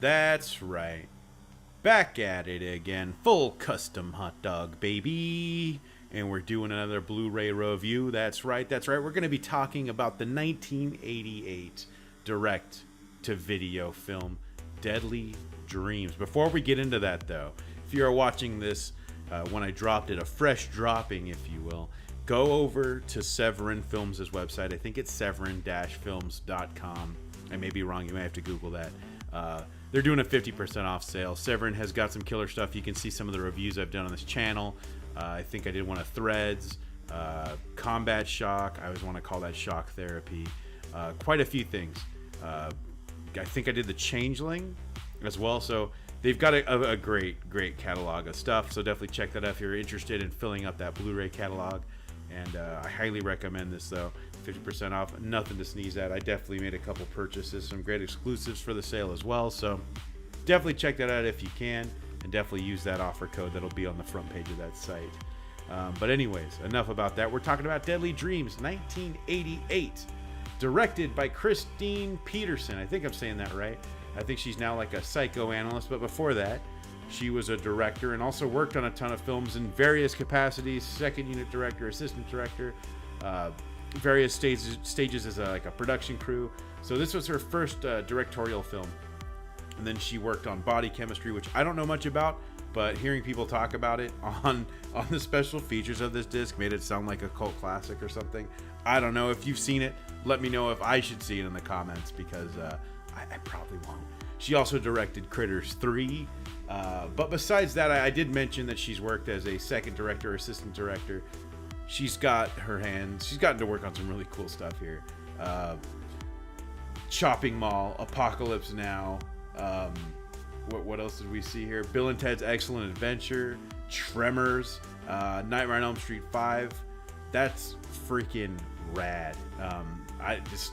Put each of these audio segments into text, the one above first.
That's right. Back at it again. Full custom hot dog, baby. And we're doing another Blu-ray review. That's right. We're going to be talking about the 1988 direct-to-video film, Deadly Dreams. Before we get into that, though, if you're watching this when I dropped it, a fresh dropping, if you will, go over to Severin Films' website. I think it's severin-films.com. I may be wrong. You may have to Google that. They're doing a 50% off sale. Severin has got some killer stuff. You can see some of the reviews I've done on this channel. I think I did one of Threads, Combat Shock. I always want to call that Shock Therapy. Quite a few things. I think I did the Changeling as well. So they've got a great catalog of stuff. So definitely check that out if you're interested in filling up that Blu-ray catalog. And I highly recommend this, though. 50% off, nothing to sneeze at. I definitely made a couple purchases, some great exclusives for the sale as well. So definitely check that out if you can, and definitely use that offer code that'll be on the front page of that site. But anyways, enough about that. We're talking about Deadly Dreams, 1988, directed by Kristine Peterson. I think I'm saying that right. I think she's now like a psychoanalyst, but before that, she was a director and also worked on a ton of films in various capacities: second unit director, assistant director, various stages as a production crew. So this was her first directorial film. And then she worked on Body Chemistry, which I don't know much about, but hearing people talk about it on the special features of this disc made it sound like a cult classic or something. I don't know. If you've seen it, let me know if I should see it in the comments, because I probably won't. She also directed Critters 3. But besides that, I did mention that she's worked as a second director, assistant director. She's got her hands. She's gotten to work on some really cool stuff here. Chopping Mall, Apocalypse Now. What else did we see here? Bill and Ted's Excellent Adventure, Tremors, Nightmare on Elm Street 5. That's freaking rad. I just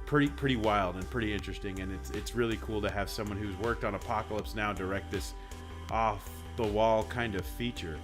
pretty wild and pretty interesting, and it's really cool to have someone who's worked on Apocalypse Now direct this off the wall kind of feature.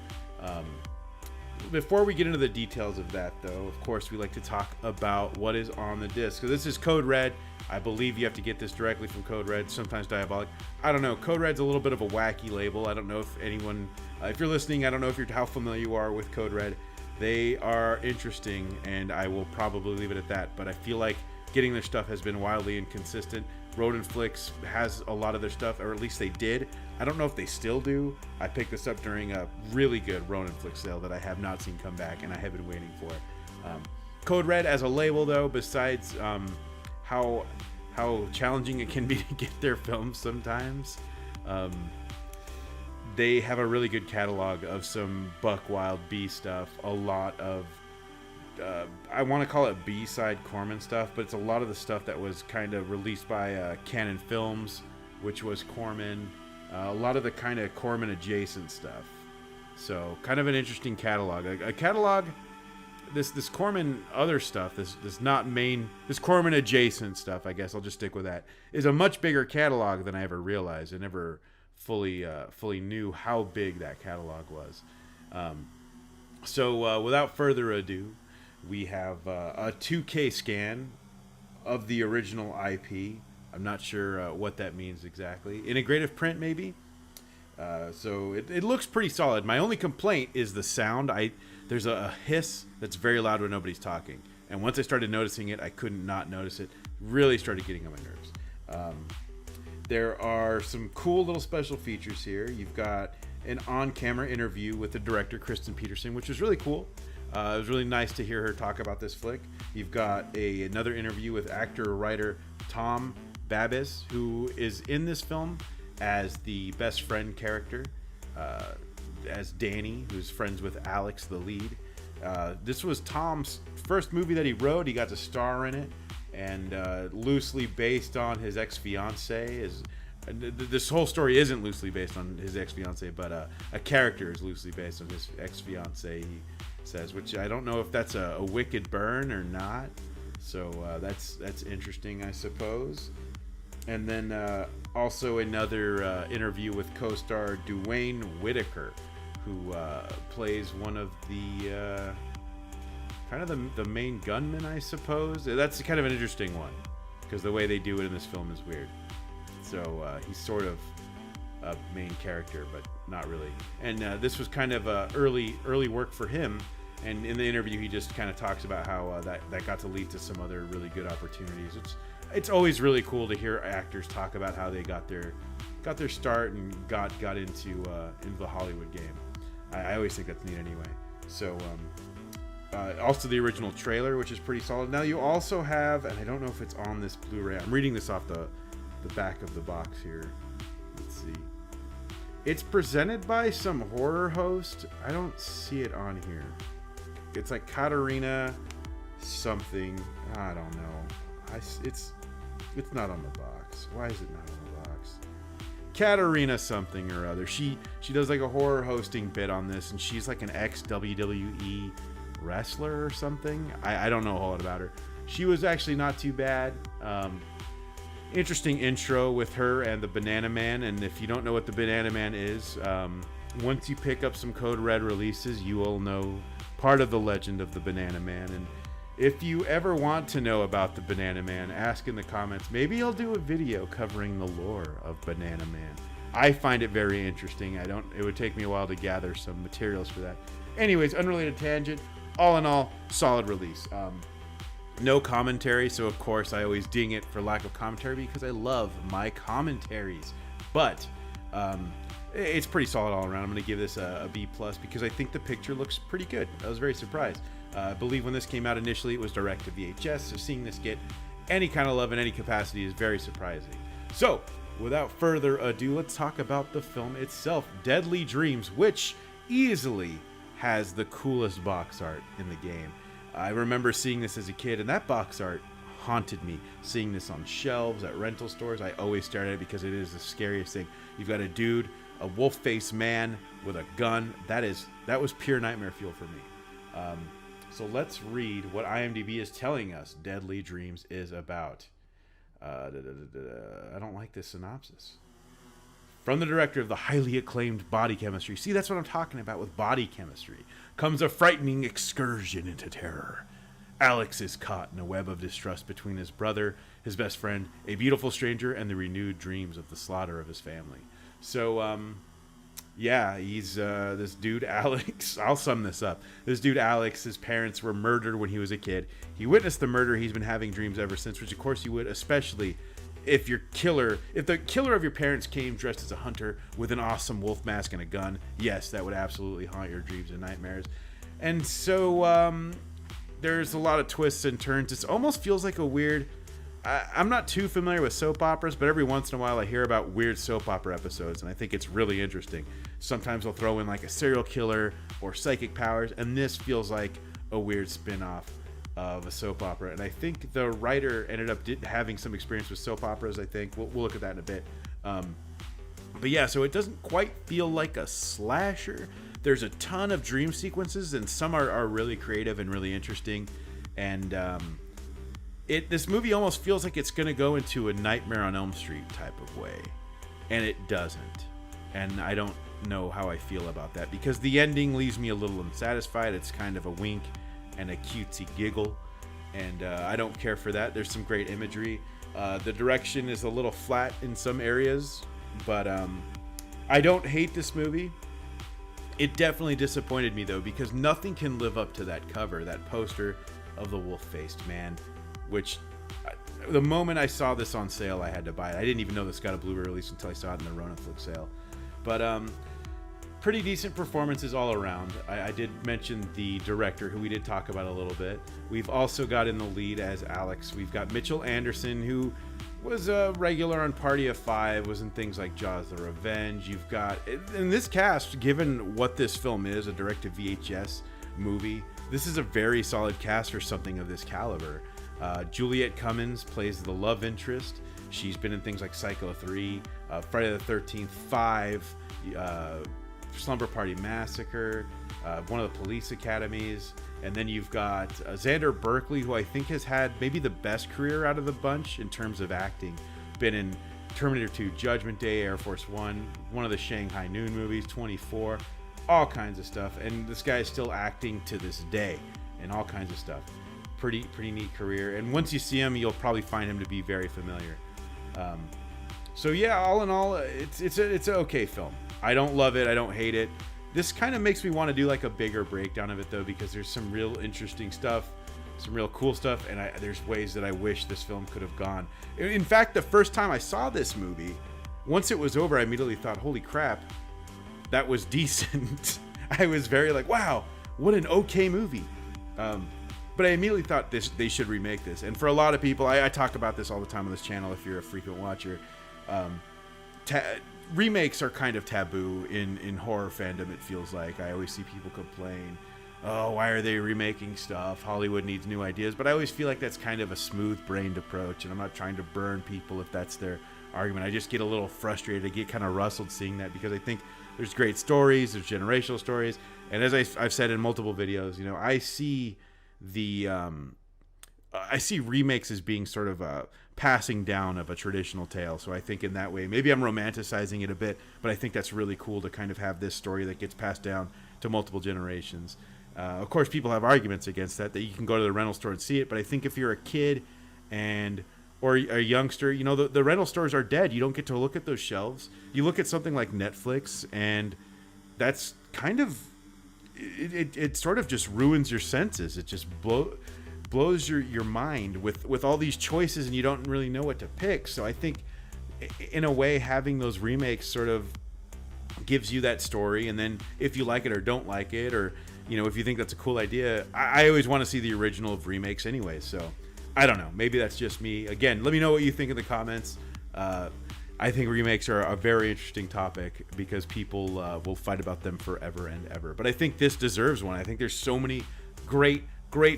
Before we get into the details of that, though, of course, we like to talk about what is on the disc. So this is Code Red. I believe you have to get this directly from Code Red, sometimes Diabolic. I don't know. Code Red's a little bit of a wacky label. I don't know if anyone, if you're listening, I don't know how familiar you are with Code Red. They are interesting, and I will probably leave it at that. But I feel like getting their stuff has been wildly inconsistent. Rodent Flicks has a lot of their stuff, or at least they did. I don't know if they still do. I picked this up during a really good Rodent Flicks sale that I have not seen come back, and I have been waiting for. Code Red as a label, though, besides how challenging it can be to get their films sometimes, they have a really good catalog of some buck wild B stuff. A lot of I want to call it B-side Corman stuff, but it's a lot of the stuff that was kind of released by Canon Films, which was Corman. A lot of the kind of Corman adjacent stuff. So kind of an interesting catalog. A catalog, this Corman other stuff, this Corman adjacent stuff, I guess I'll just stick with that, is a much bigger catalog than I ever realized. I never fully knew how big that catalog was. So without further ado, we have a 2K scan of the original IP. I'm not sure what that means exactly. Integrative print, maybe? So it looks pretty solid. My only complaint is the sound. There's a hiss that's very loud when nobody's talking. And once I started noticing it, I couldn't not notice it. Really started getting on my nerves. There are some cool little special features here. You've got an on-camera interview with the director, Kristine Peterson, which was really cool. It was really nice to hear her talk about this flick. You've got another interview with actor-writer Tom Babis, who is in this film as the best friend character, as Danny, who's friends with Alex, the lead. This was Tom's first movie that he wrote. He got to star in it, and loosely based on his ex-fiancée. This whole story isn't loosely based on his ex-fiancée, but a character is loosely based on his ex-fiancée, he says, which I don't know if that's a wicked burn or not. So that's interesting, I suppose. And then also another interview with co-star Dwayne Whitaker, who plays one of the kind of the main gunman, I suppose. That's kind of an interesting one, because the way they do it in this film is weird. So he's sort of a main character, but not really. And this was kind of early work for him. And in the interview, he just kind of talks about how that got to lead to some other really good opportunities. It's always really cool to hear actors talk about how they got their start and got into the Hollywood game. I always think that's neat anyway. So also the original trailer, which is pretty solid. Now you also have, and I don't know if it's on this Blu-ray. I'm reading this off the back of the box here. Let's see. It's presented by some horror host. I don't see it on here. It's like Katarina something. I don't know. It's not on the box. Why is it not on the box? Katarina something or other. She does like a horror hosting bit on this, and she's like an ex-WWE wrestler or something. I don't know a whole lot about her. She was actually not too bad. Interesting intro with her and the Banana Man. And if you don't know what the Banana Man is, once you pick up some Code Red releases, you will know part of the legend of the Banana Man. And if you ever want to know about the Banana Man, ask in the comments. Maybe I'll do a video covering the lore of Banana Man. I find it very interesting. It would take me a while to gather some materials for that. Anyways, unrelated tangent. All in all, solid release. No commentary, so of course I always ding it for lack of commentary because I love my commentaries. But it's pretty solid all around. I'm going to give this a B+ because I think the picture looks pretty good. I was very surprised. I believe when this came out initially, it was direct to VHS, so seeing this get any kind of love in any capacity is very surprising. So, without further ado, let's talk about the film itself, Deadly Dreams, which easily has the coolest box art in the game. I remember seeing this as a kid, and that box art haunted me. Seeing this on shelves at rental stores, I always stared at it because it is the scariest thing. You've got a dude, a wolf-faced man with a gun. That was pure nightmare fuel for me. So let's read what IMDb is telling us Deadly Dreams is about. I don't like this synopsis. From the director of the highly acclaimed Body Chemistry, see, that's what I'm talking about with body chemistry, comes a frightening excursion into terror. Alex is caught in a web of distrust between his brother, his best friend, a beautiful stranger, and the renewed dreams of the slaughter of his family. So, yeah, he's this dude, Alex. I'll sum this up. This dude, Alex, his parents were murdered when he was a kid. He witnessed the murder. He's been having dreams ever since, which of course you would, especially if the killer of your parents came dressed as a hunter with an awesome wolf mask and a gun. Yes, that would absolutely haunt your dreams and nightmares. And so there's a lot of twists and turns. It almost feels like a weird... I'm not too familiar with soap operas, but every once in a while I hear about weird soap opera episodes, and I think it's really interesting. Sometimes they'll throw in like a serial killer or psychic powers, and this feels like a weird spin-off of a soap opera. And I think the writer ended up having some experience with soap operas, I think. We'll look at that in a bit. But yeah, so it doesn't quite feel like a slasher. There's a ton of dream sequences, and some are really creative and really interesting. And this movie almost feels like it's going to go into a Nightmare on Elm Street type of way. And it doesn't. And I don't know how I feel about that, because the ending leaves me a little unsatisfied. It's kind of a wink and a cutesy giggle, and I don't care for that. There's some great imagery. The direction is a little flat in some areas, but I don't hate this movie. It definitely disappointed me, though, because nothing can live up to that cover, that poster of the wolf-faced man, which the moment I saw this on sale, I had to buy it. I didn't even know this got a Blu-ray release until I saw it in the Ronaflix sale. But pretty decent performances all around. I did mention the director, who we did talk about a little bit. We've also got in the lead as Alex, we've got Mitchell Anderson, who was a regular on Party of Five, was in things like Jaws the Revenge. You've got, in this cast, given what this film is, a direct-to-VHS movie, this is a very solid cast for something of this caliber. Juliette Cummins plays the love interest. She's been in things like Psycho 3, Friday the 13th, 5, Slumber Party Massacre, one of the police academies. And then you've got Xander Berkeley, who I think has had maybe the best career out of the bunch in terms of acting. Been in Terminator 2, Judgment Day, Air Force One, one of the Shanghai Noon movies, 24, all kinds of stuff. And this guy is still acting to this day in all kinds of stuff. Pretty neat career. And once you see him, you'll probably find him to be very familiar. So yeah, all in all, it's an okay film. I don't love it. I don't hate it. This kind of makes me want to do like a bigger breakdown of it though, because there's some real interesting stuff, some real cool stuff, and there's ways that I wish this film could have gone. In fact, the first time I saw this movie, once it was over, I immediately thought, holy crap, that was decent. I was very like, wow, what an okay movie. But I immediately thought they should remake this. And for a lot of people, I talk about this all the time on this channel if you're a frequent watcher. Remakes are kind of taboo in horror fandom, it feels like. I always see people complain, oh, why are they remaking stuff? Hollywood needs new ideas. But I always feel like that's kind of a smooth-brained approach, and I'm not trying to burn people if that's their argument. I just get a little frustrated. I get kind of rustled seeing that, because I think there's great stories, there's generational stories, and as I've said in multiple videos, you know, I see remakes as being sort of a passing down of a traditional tale. So I think in that way, maybe I'm romanticizing it a bit, but I think that's really cool to kind of have this story that gets passed down to multiple generations. Of course, people have arguments against that you can go to the rental store and see it, but I think if you're a kid or a youngster, you know, the rental stores are dead. You don't get to look at those shelves. You look at something like Netflix, and that's kind of, it sort of just ruins your senses. It just blows your mind with all these choices, and you don't really know what to pick. So I think in a way, having those remakes sort of gives you that story, and then if you like it or don't like it, or, you know, if you think that's a cool idea, I always want to see the original of remakes anyway. So I don't know, maybe that's just me. Again, let me know what you think in the comments. I think remakes are a very interesting topic, because people will fight about them forever and ever. But I think this deserves one. I think there's so many great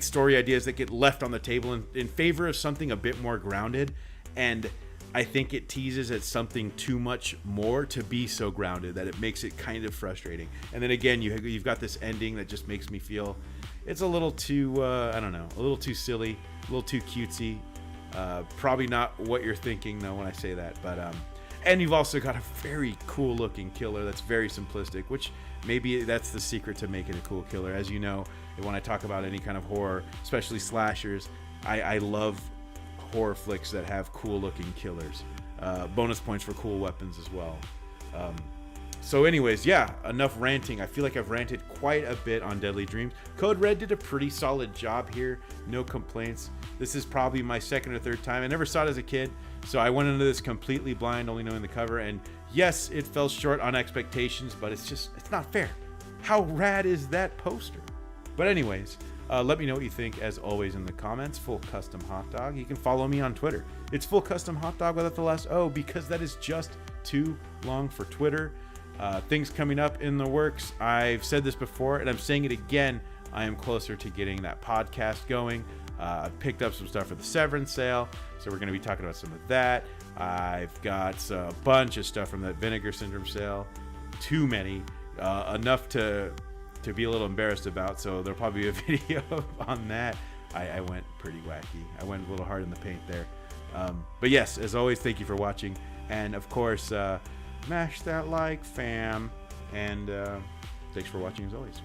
story ideas that get left on the table in favor of something a bit more grounded, and I think it teases at something too much more to be so grounded that it makes it kind of frustrating. And then again, you've got this ending that just makes me feel it's a little too I don't know, a little too silly, a little too cutesy. Probably not what you're thinking though when I say that, but and you've also got a very cool looking killer that's very simplistic, which maybe that's the secret to making a cool killer. As you know, when I talk about any kind of horror, especially slashers, I love horror flicks that have cool looking killers. Bonus points for cool weapons as well. So anyways, yeah, enough ranting. I feel like I've ranted quite a bit on Deadly Dreams. Code Red did a pretty solid job here. No complaints. This is probably my second or third time. I never saw it as a kid, so I went into this completely blind, only knowing the cover. And yes, it fell short on expectations, but it's not fair. How rad is that poster? But anyways, let me know what you think, as always, in the comments. Full Custom Hot Dog. You can follow me on Twitter. It's Full Custom Hot Dog without the last O, because that is just too long for Twitter. Things coming up in the works. I've said this before, and I'm saying it again. I am closer to getting that podcast going. I've picked up some stuff for the Severance sale, so we're going to be talking about some of that. I've got a bunch of stuff from that Vinegar Syndrome sale. Too many. Enough to be a little embarrassed about, so there'll probably be a video on that. I went pretty wacky. I went a little hard in the paint there. But yes, as always, thank you for watching. And of course, mash that like, fam. And thanks for watching as always.